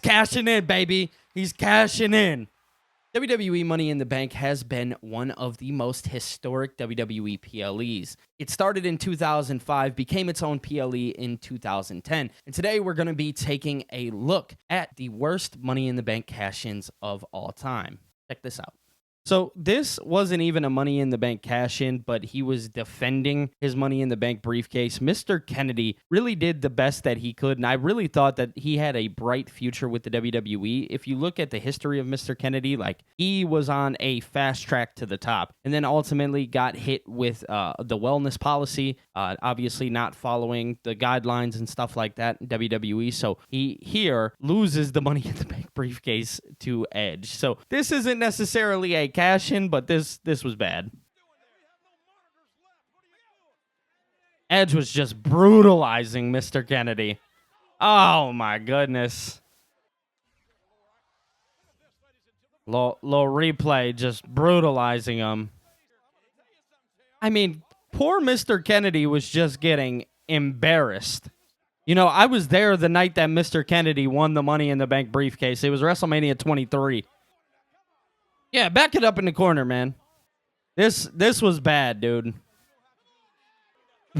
cashing in, baby. He's cashing in. WWE Money in the Bank has been one of the most historic WWE PLEs. It started in 2005, became its own PLE in 2010, and today we're going to be taking a look at the worst Money in the Bank cash-ins of all time. Check this out. So this wasn't even a Money in the Bank cash-in, but he was defending his Money in the Bank briefcase. Mr. Kennedy really did the best that he could, and I really thought that he had a bright future with the WWE. If you look at the history of Mr. Kennedy, like, he was on a fast track to the top, and then ultimately got hit with the wellness policy, obviously not following the guidelines and stuff like that in WWE. So he here loses the Money in the Bank briefcase to Edge. So this isn't necessarily a cash in, but this was bad. Edge was just brutalizing Mr. Kennedy. Oh my goodness. Low replay, just brutalizing him. I mean, poor Mr. Kennedy was just getting embarrassed. You know, I was there the night that Mr. Kennedy won the Money in the Bank briefcase. It was WrestleMania 23. Yeah, back it up in the corner, man. This was bad, dude.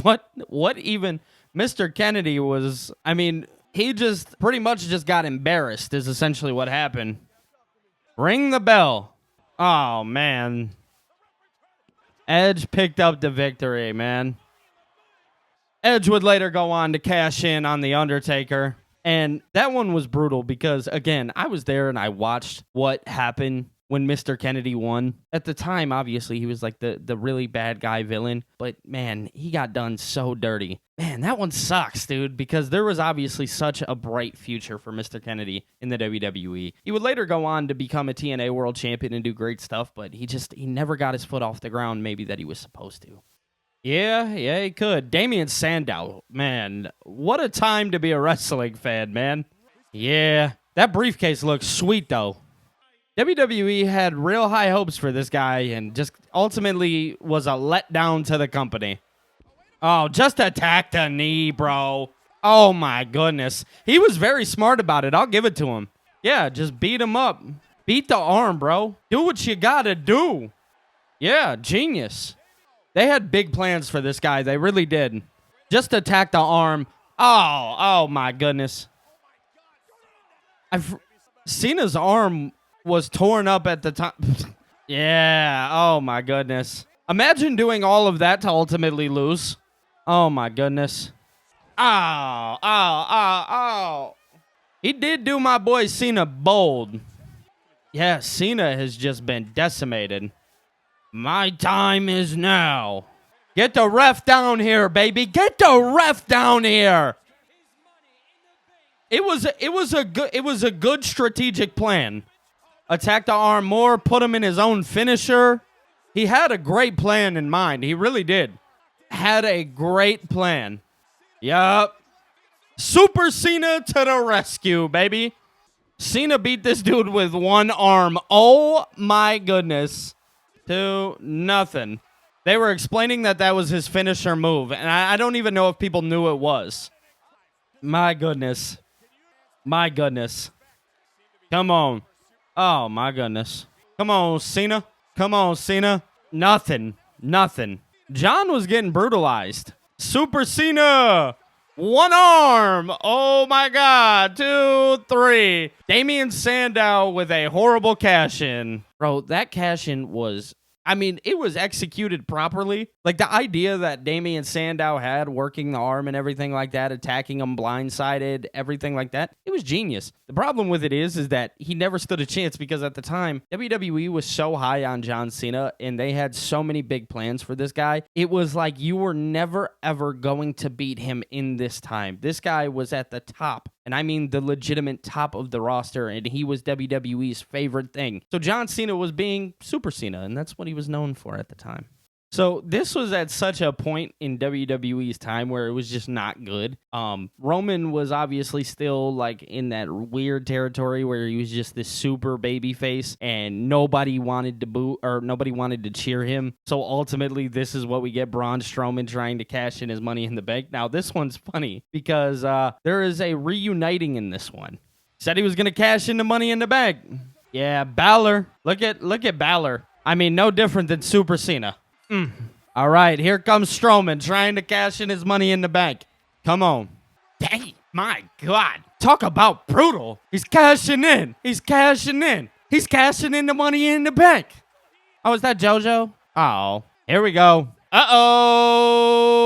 What even? Mr. Kennedy was, I mean, he just pretty much just got embarrassed is essentially what happened. Ring the bell. Oh, man. Edge picked up the victory, man. Edge would later go on to cash in on The Undertaker. And that one was brutal because, again, I was there and I watched what happened when Mr. Kennedy won. At the time, obviously, he was like the really bad guy villain. But, man, he got done so dirty. Man, that one sucks, dude, because there was obviously such a bright future for Mr. Kennedy in the WWE. He would later go on to become a TNA World Champion and do great stuff, but he never got his foot off the ground maybe that he was supposed to. Yeah, he could. Damien Sandow, man, what a time to be a wrestling fan, man. Yeah, that briefcase looks sweet, though. WWE had real high hopes for this guy and just ultimately was a letdown to the company. Oh, just attack the knee, bro. Oh, my goodness. He was very smart about it. I'll give it to him. Yeah, just beat him up. Beat the arm, bro. Do what you gotta do. Yeah, genius. They had big plans for this guy. They really did. Just attack the arm. Oh my goodness. Cena's arm was torn up at the time. Yeah, oh my goodness. Imagine doing all of that to ultimately lose. Oh my goodness. Oh. He did do my boy Cena bold. Yeah, Cena has just been decimated. My time is now. Get the ref down here, baby. Get the ref down here. It was a good strategic plan. Attack the arm more, put him in his own finisher. He had a great plan in mind. He really did. Had a great plan. Yup. Super Cena to the rescue, baby. Cena beat this dude with one arm. Oh my goodness. 2-0. They were explaining that was his finisher move, and I don't even know if people knew it was. My goodness. My goodness. Come on. Oh, my goodness. Come on, Cena. Come on, Cena. Nothing. John was getting brutalized. Super Cena. One arm. Oh, my God. 2, 3. Damien Sandow with a horrible cash-in. Bro, that cash-in was... I mean, it was executed properly. Like, the idea that Damien Sandow had working the arm and everything like that, attacking him blindsided, everything like that, it was genius. The problem with it is that he never stood a chance because at the time, WWE was so high on John Cena and they had so many big plans for this guy. It was like you were never, ever going to beat him in this time. This guy was at the top. And I mean the legitimate top of the roster, and he was WWE's favorite thing. So John Cena was being Super Cena, and that's what he was known for at the time. So this was at such a point in WWE's time where it was just not good. Roman was obviously still like in that weird territory where he was just this super baby face and nobody wanted to boo or nobody wanted to cheer him. So ultimately this is what we get: Braun Strowman trying to cash in his Money in the Bank. Now this one's funny because there is a reuniting in this one. Said he was going to cash in the Money in the Bank. Yeah, Balor. Look at Balor. I mean, no different than Super Cena. All right, here comes Strowman trying to cash in his Money in the Bank. Come on. Dang, my God. Talk about brutal. He's cashing in. He's cashing in. He's cashing in the Money in the Bank. Oh, is that JoJo? Oh, here we go. Uh-oh.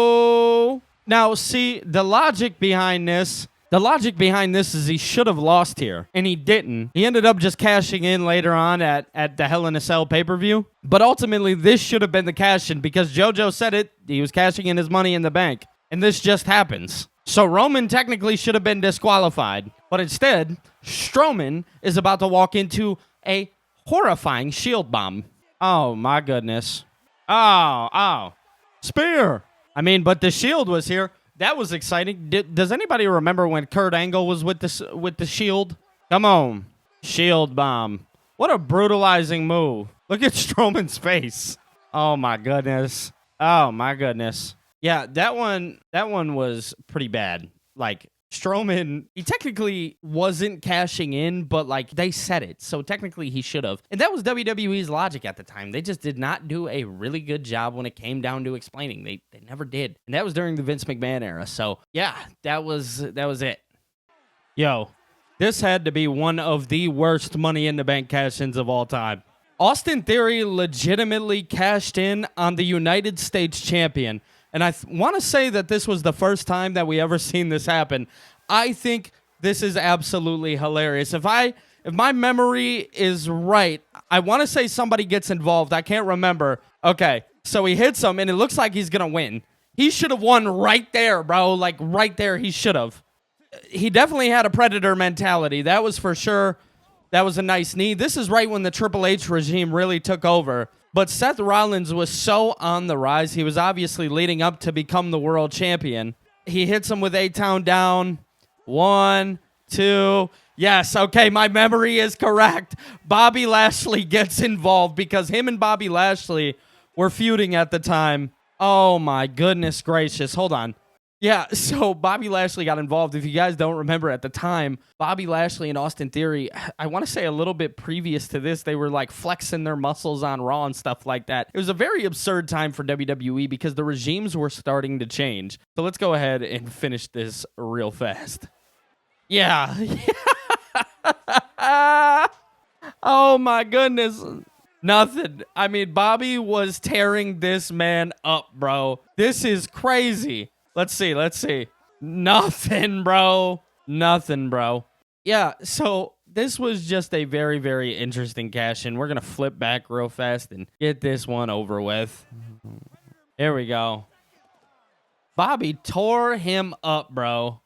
Now, see, the logic behind this is he should have lost here, and he didn't. He ended up just cashing in later on at the Hell in a Cell pay-per-view. But ultimately, this should have been the cash-in because JoJo said it. He was cashing in his Money in the Bank, and this just happens. So Roman technically should have been disqualified, but instead, Strowman is about to walk into a horrifying Shield bomb. Oh, my goodness. Oh. Spear. I mean, but the Shield was here. That was exciting. Does anybody remember when Kurt Angle was with the Shield? Come on. Shield bomb. What a brutalizing move. Look at Strowman's face. Oh, my goodness. Oh, my goodness. Yeah, that one was pretty bad. Like, Strowman, he technically wasn't cashing in, but, like, they said it. So, technically, he should have. And that was WWE's logic at the time. They just did not do a really good job when it came down to explaining. They never did. And that was during the Vince McMahon era. So, yeah, that was it. Yo, this had to be one of the worst Money in the Bank cash-ins of all time. Austin Theory legitimately cashed in on the United States champion. And I want to say that this was the first time that we ever seen this happen. I think this is absolutely hilarious. If my memory is right, I want to say somebody gets involved. I can't remember. Okay, so he hits him, and it looks like he's going to win. He should have won right there, bro. Like, right there, he should have. He definitely had a Predator mentality. That was for sure. That was a nice knee. This is right when the Triple H regime really took over. But Seth Rollins was so on the rise. He was obviously leading up to become the world champion. He hits him with A-Town down. 1, 2. Yes, okay, my memory is correct. Bobby Lashley gets involved because him and Bobby Lashley were feuding at the time. Oh, my goodness gracious. Hold on. Yeah, so Bobby Lashley got involved. If you guys don't remember at the time, Bobby Lashley and Austin Theory, I want to say a little bit previous to this, they were like flexing their muscles on Raw and stuff like that. It was a very absurd time for WWE because the regimes were starting to change. So let's go ahead and finish this real fast. Yeah. Oh my goodness. Nothing. I mean, Bobby was tearing this man up, bro. This is crazy. Let's see. Nothing, bro. Yeah, so this was just a very, very interesting cash-in. We're going to flip back real fast and get this one over with. Here we go. Bobby tore him up, bro.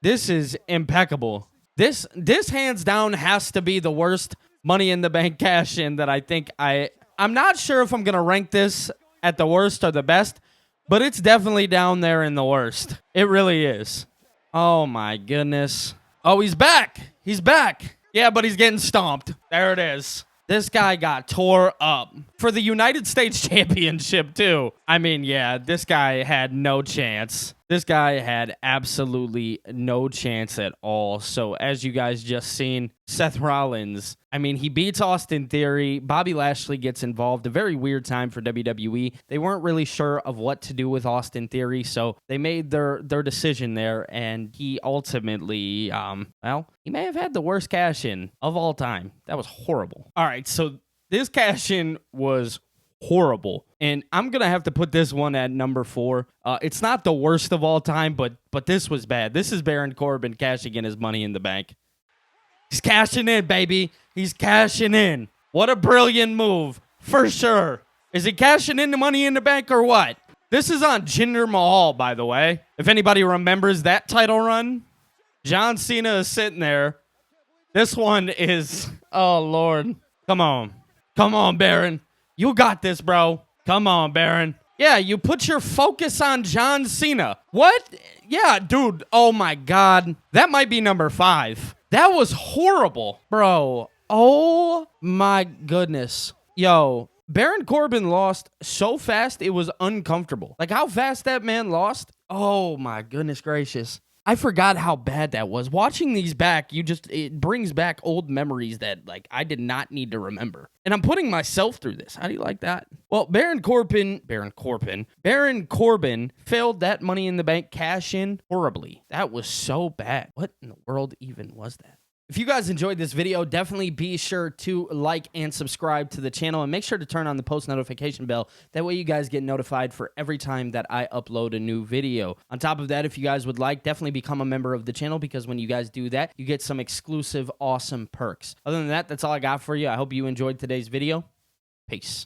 This is impeccable. This hands down has to be the worst Money in the Bank cash-in that I think I'm not sure if I'm going to rank this at the worst or the best, but it's definitely down there in the worst. It really is. Oh, my goodness. Oh, he's back. He's back. Yeah, but he's getting stomped. There it is. This guy got tore up for the United States Championship, too. I mean, yeah, this guy had no chance. This guy had absolutely no chance at all. So, as you guys just seen, Seth Rollins, I mean, he beats Austin Theory. Bobby Lashley gets involved. A very weird time for WWE. They weren't really sure of what to do with Austin Theory, so they made their decision there, and he ultimately, he may have had the worst cash-in of all time. That was horrible. All right, so this cash-in was horrible, and I'm gonna have to put this one at number 4. It's not the worst of all time, but this was bad. This is Baron Corbin cashing in his Money in the Bank. He's cashing in, baby. He's cashing in. What a brilliant move, for sure. Is he cashing in the Money in the Bank or what? This is on Jinder Mahal, by the way. If anybody remembers that title run, John Cena is sitting there. This one is, oh Lord. Come on, Baron. You got this, bro. Come on, Baron. Yeah, you put your focus on John Cena. What? Yeah, dude. Oh, my God. That might be number 5. That was horrible, bro. Oh, my goodness. Yo, Baron Corbin lost so fast, it was uncomfortable. Like, how fast that man lost? Oh, my goodness gracious. I forgot how bad that was. Watching these back, it brings back old memories that like I did not need to remember. And I'm putting myself through this. How do you like that? Well, Baron Corbin failed that Money in the Bank cash in horribly. That was so bad. What in the world even was that? If you guys enjoyed this video, definitely be sure to like and subscribe to the channel, and make sure to turn on the post notification bell. That way you guys get notified for every time that I upload a new video. On top of that, if you guys would like, definitely become a member of the channel, because when you guys do that, you get some exclusive awesome perks. Other than that, that's all I got for you. I hope you enjoyed today's video. Peace.